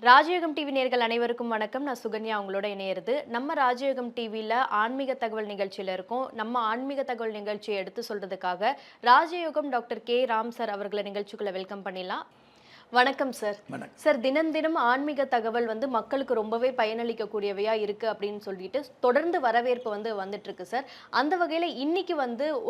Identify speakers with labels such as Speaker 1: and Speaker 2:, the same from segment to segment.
Speaker 1: ராஜயோகம் டிவி நேயர்கள் அனைவருக்கும் வணக்கம். நான் சுகன்யா உங்களோட இணையிறது. நம்ம ராஜயோகம் டிவில ஆன்மீக தகவல் நிகழ்ச்சியில இருக்கோம். நம்ம ஆன்மீக தகவல் நிகழ்ச்சியை எடுத்து சொல்றதுக்காக ராஜயோகம் டாக்டர் கே ராம் சார் அவர்களை நிகழ்ச்சிக்குள்ள வெல்கம் பண்ணிடலாம். வணக்கம் சார். சார், தினம் தினம் ஆன்மீக தகவல் மக்களுக்கு ரொம்பவே பயனளிக்கக்கூடியவையா இருக்கு அப்படின்னு சொல்லிட்டு தொடர்ந்து வரவேற்பு வந்துட்டு இருக்கு சார். அந்த வகையில இன்னைக்கு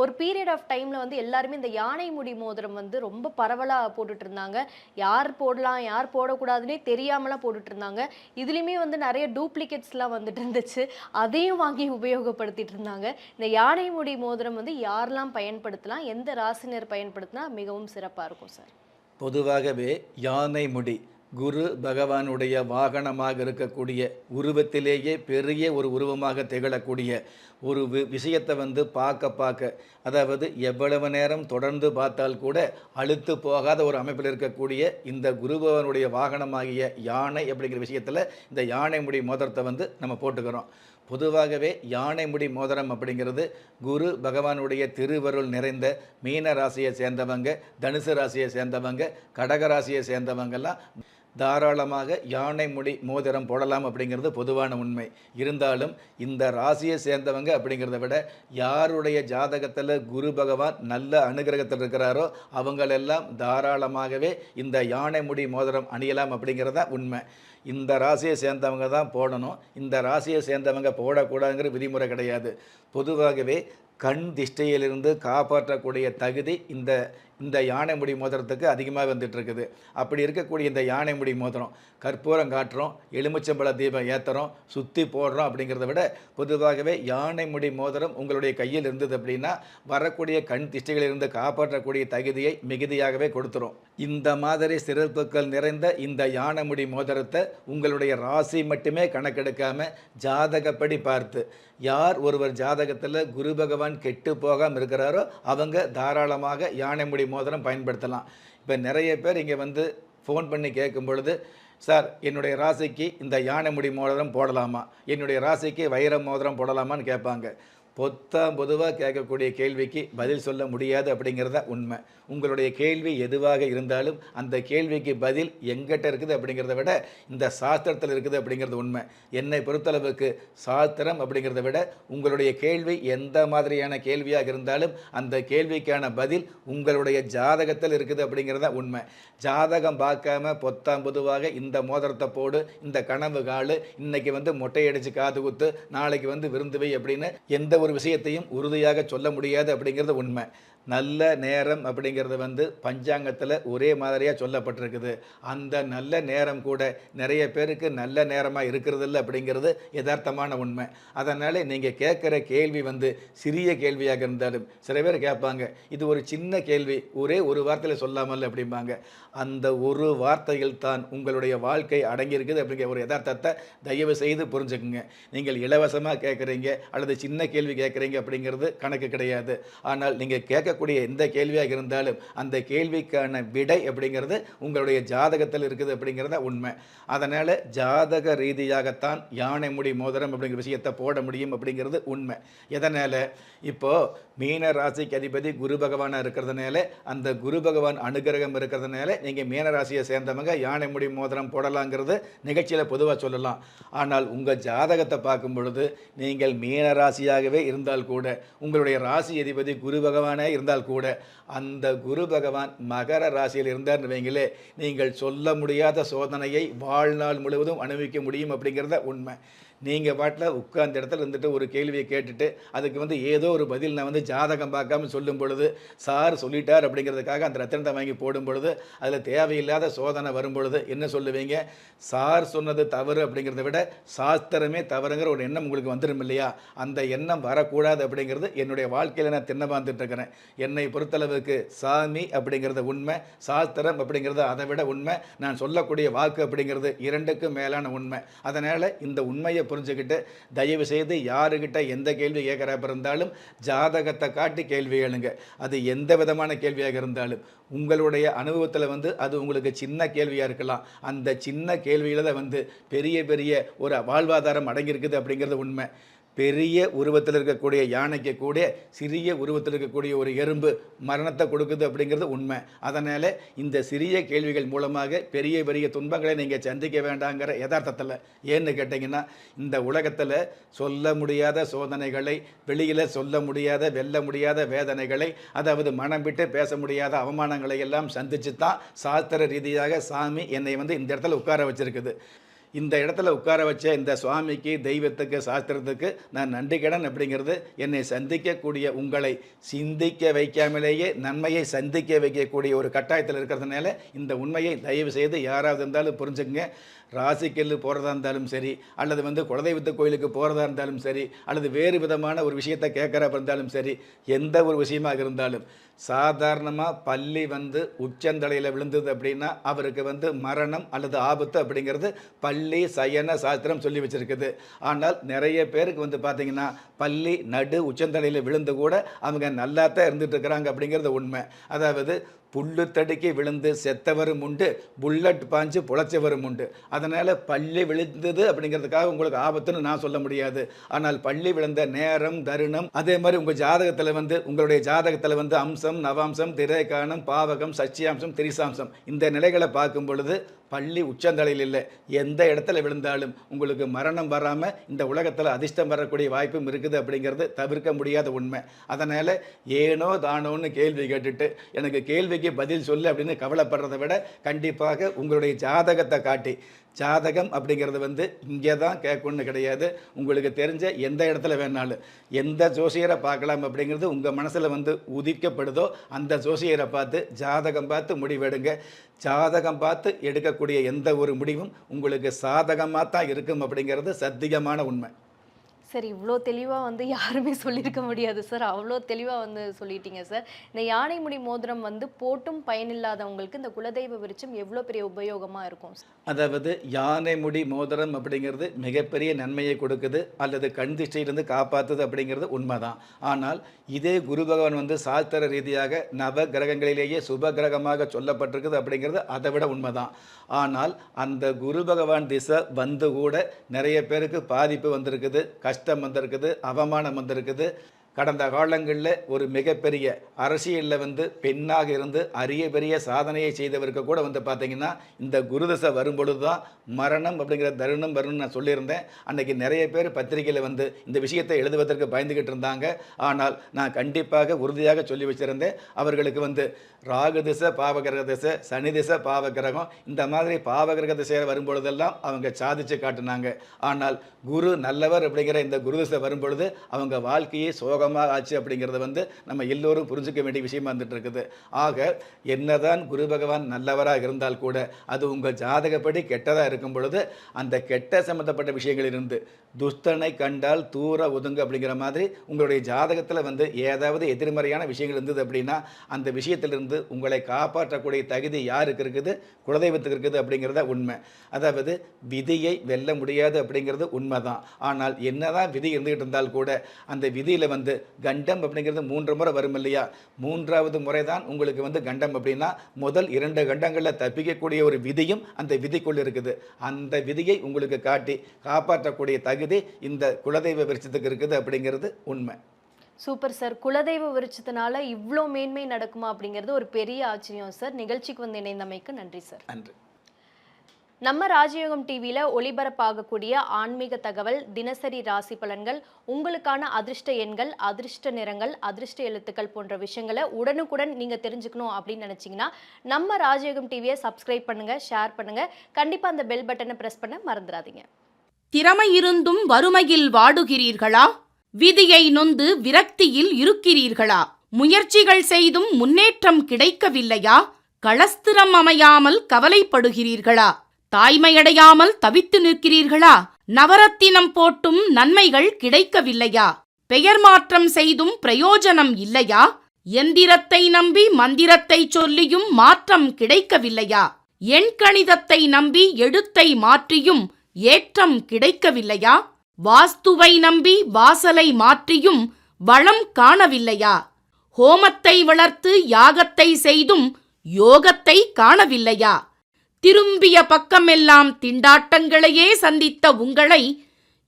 Speaker 1: ஒரு பீரியட் ஆஃப் டைம்ல எல்லாருமே இந்த யானை முடி மோதிரம் ரொம்ப பரவலா போட்டுட்டு இருந்தாங்க. யார் போடலாம் யார் போடக்கூடாதுன்னே தெரியாமலாம் போட்டுட்டு இருந்தாங்க. இதுலயுமே நிறைய டூப்ளிகேட்ஸ்லாம் வந்துட்டு இருந்துச்சு. அதையும் வாங்கி உபயோகப்படுத்திட்டு இருந்தாங்க. இந்த யானை முடி மோதிரம் யாரெல்லாம் பயன்படுத்தலாம், எந்த ராசினர் பயன்படுத்தினா மிகவும் சிறப்பா இருக்கும் சார்?
Speaker 2: பொதுவாகவே யானை முடி குரு பகவானுடைய வாகனமாக இருக்கக்கூடிய உருவத்திலேயே பெரிய ஒரு உருவமாக திகழக்கூடிய ஒரு விஷயத்தை பார்க்க அதாவது எவ்வளவு நேரம் தொடர்ந்து பார்த்தால் கூட அழுத்து போகாத ஒரு அமைப்பில் இருக்கக்கூடிய இந்த குரு பகவானுடைய வாகனமாகிய யானை அப்படிங்கிற விஷயத்தில் இந்த யானை முடி மோதிரத்தை நம்ம போட்டுக்கிறோம். பொதுவாகவே யானை முடி மோதிரம் அப்படிங்கிறது குரு பகவானுடைய திருவருள் நிறைந்த மீன ராசியை சேர்ந்தவங்க, தனுசு ராசியை சேர்ந்தவங்க, கடக ராசியை சேர்ந்தவங்கெல்லாம் தாராளமாக யானை முடி மோதிரம் போடலாம் அப்படிங்கிறது பொதுவான உண்மை. இருந்தாலும் இந்த ராசியை சேர்ந்தவங்க அப்படிங்கிறத விட யாருடைய ஜாதகத்தில் குரு பகவான் நல்ல அனுகிரகத்தில் இருக்கிறாரோ அவங்களெல்லாம் தாராளமாகவே இந்த யானை முடி மோதிரம் அணியலாம் அப்படிங்கிறதா உண்மை. இந்த ராசியை சேர்ந்தவங்க தான் போடணும், இந்த ராசியை சேர்ந்தவங்க போடக்கூடாதுங்கிற விதிமுறை கிடையாது. பொதுவாகவே கண் திஷ்டையிலிருந்து காப்பாற்றக்கூடிய தகுதி இந்த இந்த யானை முடி மோதிரத்துக்கு அதிகமாக வந்துட்டுருக்குது. அப்படி இருக்கக்கூடிய இந்த யானை முடி மோதிரம் கற்பூரம் காட்டுறோம், எலுமிச்சம்பழ தீபம் ஏற்றுறோம், சுற்றி போடுறோம் அப்படிங்கிறத விட பொதுவாகவே யானை முடி மோதிரம் உங்களுடைய கையில் இருந்தது அப்படின்னா வரக்கூடிய கண் திஷ்டைகளிலிருந்து காப்பாற்றக்கூடிய தகுதியை மிகுதியாகவே கொடுத்துரும். இந்த மாதிரி சிறப்புகள் நிறைந்த இந்த யானை முடி மோதிரத்தை உங்களுடைய ராசி மட்டுமே கணக்கெடுக்காமல் ஜாதகப்படி பார்த்து யார் ஒருவர் ஜாதகத்தில் குரு பகவான் கெட்டு போகாமல் இருக்கிறாரோ அவங்க தாராளமாக யானை முடி மோதிரம் பயன்படுத்தலாம். இப்போ நிறைய பேர் இங்கே ஃபோன் பண்ணி கேட்கும் பொழுது, சார் என்னுடைய ராசிக்கு இந்த யானை முடி மோதிரம் போடலாமா, என்னுடைய ராசிக்கு வைர மோதிரம் போடலாமான்னு கேட்பாங்க. பொதுவாக கேட்கக்கூடிய கேள்விக்கு பதில் சொல்ல முடியாது அப்படிங்கிறத உண்மை. உங்களுடைய கேள்வி எதுவாக இருந்தாலும் அந்த கேள்விக்கு பதில் எங்கிட்ட இருக்குது அப்படிங்கிறத விட இந்த சாஸ்திரத்தில் இருக்குது அப்படிங்கிறது உண்மை. என்னை பொறுத்தளவுக்கு சாஸ்திரம் அப்படிங்கிறத விட உங்களுடைய கேள்வி எந்த மாதிரியான கேள்வியாக இருந்தாலும் அந்த கேள்விக்கான பதில் உங்களுடைய ஜாதகத்தில் இருக்குது அப்படிங்கிறத உண்மை. ஜாதகம் பார்க்காம பொதுவாக இந்த மோதிரத்தை போடு, இந்த கனவு காலு, இன்னைக்கு மொட்டையடிச்சு காது குத்து, நாளைக்கு விருந்து வை அப்படின்னு எந்த ஒரு விஷயத்தையும் உறுதியாக சொல்ல முடியாது அப்படிங்கிறது உண்மை. நல்ல நேரம் அப்படிங்கிறது பஞ்சாங்கத்தில் ஒரே மாதிரியாக சொல்லப்பட்டிருக்குது. அந்த நல்ல நேரம் கூட நிறைய பேருக்கு நல்ல நேரமாக இருக்கிறதில்ல அப்படிங்கிறது யதார்த்தமான உண்மை. அதனால் நீங்கள் கேட்குற கேள்வி சிறிய கேள்வியாக இருந்தாலும் சில பேர் கேட்பாங்க, இது ஒரு சின்ன கேள்வி ஒரே ஒரு வார்த்தையில் சொல்லாமல் அப்படிம்பாங்க. அந்த ஒரு வார்த்தையில் தான் உங்களுடைய வாழ்க்கை அடங்கியிருக்குது அப்படிங்கிற ஒரு யதார்த்தத்தை தயவு செய்து புரிஞ்சுக்குங்க. நீங்கள் இலவசமாக கேட்குறீங்க அல்லது சின்ன கேள்வி கேட்குறீங்க அப்படிங்கிறது கணக்கு கிடையாது. ஆனால் நீங்கள் கேட்கக்கூடிய எந்த கேள்வியாக இருந்தாலும் அந்த கேள்விக்கான விடை அப்படிங்கிறது உங்களுடைய ஜாதகத்தில் இருக்குது அப்படிங்கிறத உண்மை. அதனால் ஜாதக ரீதியாகத்தான் யானை முடி மோதிரம் அப்படிங்கிற விஷயத்தை போட முடியும் அப்படிங்கிறது உண்மை. எதனால் இப்போது மீன ராசிக்கு அதிபதி குரு பகவானாக இருக்கிறதுனால அந்த குரு பகவான் அனுகிரகம் இருக்கிறதுனால நீங்கள் மீன ராசியை சேர்ந்தவங்க யானை முடி மோதிரம் போடலாங்கிறது நிகழ்ச்சியில் பொதுவாக சொல்லலாம். ஆனால் உங்கள் ஜாதகத்தை பார்க்கும் பொழுது நீங்கள் மீன ராசியாகவே இருந்தால் கூட உங்களுடைய ராசி அதிபதி குரு பகவானே இருந்தால் கூட அந்த குரு பகவான் மகர ராசியில் இருந்தார்னு வைங்களே, நீங்கள் சொல்ல முடியாத சோதனையை வாழ்நாள் முழுவதும் அனுபவிக்க முடியும் அப்படிங்கிறத உண்மை. நீங்கள் பாட்டில் உட்கார்ந்த இடத்துல இருந்துட்டு ஒரு கேள்வியை கேட்டுட்டு அதுக்கு ஏதோ ஒரு பதில் நான் ஜாதகம் பார்க்காம சொல்லும் பொழுது, சார் சொல்லிட்டார் அப்படிங்கிறதுக்காக அந்த ரத்தினத்தை வாங்கி போடும் பொழுது அதில் தேவையில்லாத சோதனை வரும் பொழுது என்ன சொல்லுவீங்க? சார் சொன்னது தவறு அப்படிங்கிறத விட சாஸ்திரமே தவறுங்கிற ஒரு எண்ணம் உங்களுக்கு வந்துடும் இல்லையா? அந்த எண்ணம் வரக்கூடாது அப்படிங்கிறது என்னுடைய வாழ்க்கையில் நான் திண்ணமாந்துட்டு இருக்கிறேன். என்னை பொறுத்தளவுக்கு சாமி அப்படிங்கிறது உண்மை, சாஸ்திரம் அப்படிங்கிறது அதை விட உண்மை, நான் சொல்லக்கூடிய வாக்கு அப்படிங்கிறது இரண்டுக்கும் மேலான உண்மை. அதனால் இந்த உண்மையை புரிஞ்சுக்கிட்டு தயவு செய்து யாருக்கிட்ட எந்த கேள்வி கேட்குறப்ப இருந்தாலும் ஜாதகத்தை காட்டி கேள்வி கேளுங்க. அது எந்த விதமான கேள்வியாக இருந்தாலும் உங்களுடைய அனுபவத்தில் அது உங்களுக்கு சின்ன கேள்வியாக இருக்கலாம். அந்த சின்ன கேள்வியில் தான் பெரிய பெரிய ஒரு வாழ்வாதாரம் அடங்கியிருக்குது அப்படிங்கிறது உண்மை. பெரிய உருவத்தில் இருக்கக்கூடிய யானைக்கு கூட சிறிய உருவத்தில் இருக்கக்கூடிய ஒரு எறும்பு மரணத்தை கொடுக்குது அப்படிங்கிறது உண்மை. அதனால் இந்த சிறிய கேள்விகள் மூலமாக பெரிய பெரிய துன்பங்களை நீங்கள் சந்திக்க வேண்டாங்கிற யதார்த்தத்தில் ஏன்னு கேட்டிங்கன்னா, இந்த உலகத்தில் சொல்ல முடியாத சோதனைகளை, வெளியில் சொல்ல முடியாத வெல்ல முடியாத வேதனைகளை, அதாவது மனம் விட்டு பேச முடியாத அவமானங்களை எல்லாம் சந்தித்து தான் சாஸ்திர ரீதியாக சாமி என்னை இந்த இடத்துல உட்கார வச்சிருக்குது. இந்த இடத்துல உட்கார வச்ச இந்த சுவாமிக்கு, தெய்வத்துக்கு, சாஸ்திரத்துக்கு நான் நன்றிக்கடன் அப்படிங்கிறது என்னை சந்திக்கக்கூடிய உங்களை சிந்திக்க வைக்காமலேயே நன்மையை சந்திக்க வைக்கக்கூடிய ஒரு கட்டாயத்தில் இருக்கிறதுனால இந்த உண்மையை தயவு செய்து யாராவது இருந்தாலும் புரிஞ்சுக்கங்க. ராசிக்கல்லு போகிறதா இருந்தாலும் சரி, அல்லது குலதெய்வத்து கோயிலுக்கு போகிறதா இருந்தாலும் சரி, அல்லது வேறு விதமான ஒரு விஷயத்தை கேட்குறப்ப இருந்தாலும் சரி, எந்த ஒரு விஷயமாக இருந்தாலும் சாதாரணமாக பள்ளி உச்சந்தலையில் விழுந்தது அப்படின்னா அவருக்கு மரணம் அல்லது ஆபத்து அப்படிங்கிறது பள்ளி சயன சாஸ்திரம் சொல்லி வச்சுருக்குது. ஆனால் நிறைய பேருக்கு பார்த்திங்கன்னா பள்ளி நடு உச்சந்தலையில் விழுந்து கூட அவங்க நல்லா தான் இருந்துட்டு இருக்கிறாங்க அப்படிங்கிறது உண்மை. அதாவது புல்லு தடுக்கி விழுந்து செத்தவரும் உண்டு, புல்லட் பாஞ்சு புழைச்சவரும் உண்டு. அதனால் பள்ளி விழுந்தது அப்படிங்கிறதுக்காக உங்களுக்கு ஆபத்துன்னு நான் சொல்ல முடியாது. ஆனால் பள்ளி விழுந்த நேரம், தருணம், அதே மாதிரி உங்கள் ஜாதகத்தில் உங்களுடைய ஜாதகத்தில் அம்சம், நவாம்சம், திரைக்கானம், பாவகம், சச்சியாம்சம், திரிசாம்சம் இந்த நிலைகளை பார்க்கும் பொழுது பள்ளி உச்சந்தலையில் இல்லை, எந்த இடத்துல விழுந்தாலும் உங்களுக்கு மரணம் வராமல் இந்த உலகத்தில் அதிர்ஷ்டம் வரக்கூடிய வாய்ப்பும் இருக்குது அப்படிங்கிறது தவிர்க்க முடியாத உண்மை. அதனால் ஏனோ தானோன்னு கேள்வி கேட்டுட்டு எனக்கு கேள்விக்கு பதில் சொல்லு அப்படின்னு கவலைப்படுறதை விட கண்டிப்பாக உங்களுடைய ஜாதகத்தை காட்டி, ஜாதகம் அப்படிங்கிறது இங்கே தான் கேட்கணும்னு கிடையாது, உங்களுக்கு தெரிஞ்ச எந்த இடத்துல வேணாலும் எந்த ஜோசியரை பார்க்கலாம் அப்படிங்கிறது உங்கள் மனசில் உதிக்கப்படுதோ அந்த ஜோசியரை பார்த்து ஜாதகம் பார்த்து முடிவெடுங்க. ஜாதகம் பார்த்து எடுக்கக்கூடிய எந்த ஒரு முடிவும் உங்களுக்கு சாதகமாக தான் இருக்கும் அப்படிங்கிறது சத்தியமான உண்மை.
Speaker 1: சார், இவ்வளோ தெளிவாக யாருமே சொல்லியிருக்க முடியாது சார். அவ்வளோ தெளிவாக சொல்லிட்டீங்க சார். இந்த யானைமுடி மோதிரம் போட்டும் பயனில்லாதவங்களுக்கு இந்த குலதெய்வ விருட்சம் எவ்வளோ பெரிய உபயோகமாக இருக்கும்?
Speaker 2: அதாவது யானைமுடி மோதிரம் அப்படிங்கிறது மிகப்பெரிய நன்மையை கொடுக்குது அல்லது கண் திஷ்டியிலிருந்து காப்பாற்றுது அப்படிங்கிறது உண்மைதான். ஆனால் இதே குரு பகவான் சாஸ்திர ரீதியாக நவ கிரகங்களிலேயே சுப கிரகமாக சொல்லப்பட்டிருக்குது அப்படிங்கிறது அதை விட உண்மைதான். ஆனால் அந்த குரு பகவான் திசை கூட நிறைய பேருக்கு பாதிப்பு வந்திருக்குது, கஷ்டம் வந்திருக்குது, அவமானம் வந்திருக்குது. கடந்த காலங்களில் ஒரு மிகப்பெரிய அரசியலில் பெண்ணாக இருந்து அரிய பெரிய சாதனையை செய்தவருக்கு கூட பார்த்திங்கன்னா இந்த குருதசை வரும்பொழுது தான் மரணம் அப்படிங்கிற தருணம் வரும்னு நான் சொல்லியிருந்தேன். அன்றைக்கி நிறைய பேர் பத்திரிகையில் இந்த விஷயத்தை எழுதுவதற்கு பயந்துக்கிட்டு இருந்தாங்க. ஆனால் நான் கண்டிப்பாக உறுதியாக சொல்லி வச்சுருந்தேன், அவர்களுக்கு ராகு திசை பாவகிரக திசை, சனி திசை பாவகிரகம், இந்த மாதிரி பாவகிரக திசையில் வரும்பொழுதெல்லாம் அவங்க சாதித்து காட்டினாங்க. ஆனால் குரு நல்லவர் அப்படிங்கிற இந்த குருதிசை வரும்பொழுது அவங்க வாழ்க்கையே சோகமாக ஆச்சு அப்படிங்கிறத நம்ம எல்லோரும் புரிஞ்சுக்க வேண்டிய விஷயமா வந்துட்டு இருக்குது. ஆக என்னதான் குரு பகவான் நல்லவராக இருந்தால் கூட அது உங்கள் ஜாதகப்படி கெட்டதாக இருக்கும் பொழுது அந்த கெட்ட சம்மந்தப்பட்ட விஷயங்களிலிருந்து துஷ்டனை கண்டால் தூர ஒதுங்க அப்படிங்கிற மாதிரி உங்களுடைய ஜாதகத்தில் ஏதாவது எதிர்மறையான விஷயங்கள் இருந்தது அப்படின்னா அந்த விஷயத்திலிருந்து உங்களை காப்பாற்றக்கூடிய தகுதி யாருக்கு இருக்குது? குலதெய்வத்துக்கு இருக்குது அப்படிங்கிறத உண்மை. அதாவது விதியை வெல்ல முடியாது அப்படிங்கிறது உண்மைதான். ஆனால் என்னதான் விதி இருந்துகிட்டு இருந்தால் கூட அந்த விதியில் கண்டம் அப்படிங்கிறது 3 முறை வரும் இல்லையா? 3வது முறை தான் உங்களுக்கு கண்டம் அப்படின்னா முதல் 2 கண்டங்களில் தப்பிக்கக்கூடிய ஒரு விதியும் அந்த விதிக்குள் இருக்குது. அந்த விதியை உங்களுக்கு காட்டி காப்பாற்றக்கூடிய தகுதி இந்த குலதெய்வ விருட்சத்துக்கு இருக்குது அப்படிங்கிறது உண்மை.
Speaker 1: Super sir. குலதெய்வ விருட்சத்தினால இவ்வளோ மேன்மை நடக்குமா அப்படிங்கிறது ஒரு பெரிய ஆச்சரியம் சார். நிகழ்ச்சிக்கு இணைந்தமைக்கு நன்றி சார்.
Speaker 2: நன்றி.
Speaker 1: நம்ம ராஜயோகம் டிவியில் ஒளிபரப்பாகக்கூடிய ஆன்மீக தகவல், தினசரி ராசி பலன்கள், உங்களுக்கான அதிர்ஷ்ட எண்கள், அதிர்ஷ்ட நிறங்கள், அதிர்ஷ்ட எழுத்துக்கள் போன்ற விஷயங்களை உடனுக்குடன் நீங்கள் தெரிஞ்சுக்கணும் அப்படின்னு நினச்சிங்கன்னா நம்ம ராஜயோகம் டிவியை சப்ஸ்கிரைப் பண்ணுங்கள், ஷேர் பண்ணுங்கள். கண்டிப்பாக அந்த பெல் பட்டனை ப்ரெஸ் பண்ண மறந்துடாதீங்க.
Speaker 3: திறமை இருந்தும் வறுமையில் வாடுகிறீர்களா? விதியை நொந்து விரக்தியில் இருக்கிறீர்களா? முயற்சிகள் செய்தும் முன்னேற்றம் கிடைக்கவில்லையா? களஸ்திரம் அமையாமல் கவலைப்படுகிறீர்களா? தாய்மையடையாமல் தவித்து நிற்கிறீர்களா? நவரத்தினம் போட்டும் நன்மைகள் கிடைக்கவில்லையா? பெயர் மாற்றம் செய்தும் பிரயோஜனம் இல்லையா? எந்திரத்தை நம்பி மந்திரத்தை சொல்லியும் மாற்றம் கிடைக்கவில்லையா? எண்கணிதத்தை நம்பி எழுத்தை மாற்றியும் ஏற்றம் கிடைக்கவில்லையா? வாஸ்துவை நம்பி வாசலை மாற்றியும் வளம் காணவில்லையா? ஹோமத்தை வளர்த்து யாகத்தை செய்தும் யோகத்தை காணவில்லையா? திரும்பிய பக்கமெல்லாம் திண்டாட்டங்களையே சந்தித்த உங்களை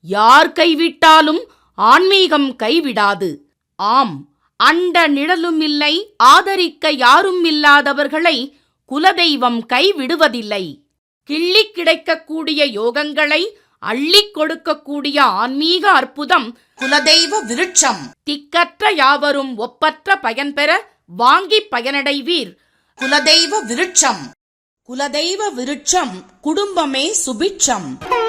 Speaker 3: யார் கைவிட்டாலும் ஆன்மீகம் கைவிடாது. ஆம், அண்ட நிழலும் இல்லை, ஆதரிக்க யாரும் இல்லாதவர்களை குலதெய்வம் கைவிடுவதில்லை. கிள்ளிக் கிடைக்கக்கூடிய யோகங்களை அள்ளிக் கொடுக்கக்கூடிய ஆன்மீக அற்புதம் குலதெய்வ விருட்சம். திக்கற்ற யாவரும் ஒப்பற்ற பயன்பெற வாங்கி பயனடைவீர். குலதெய்வ விருட்சம். குலதெய்வ விருட்சம் குடும்பமே சுபிட்சம்.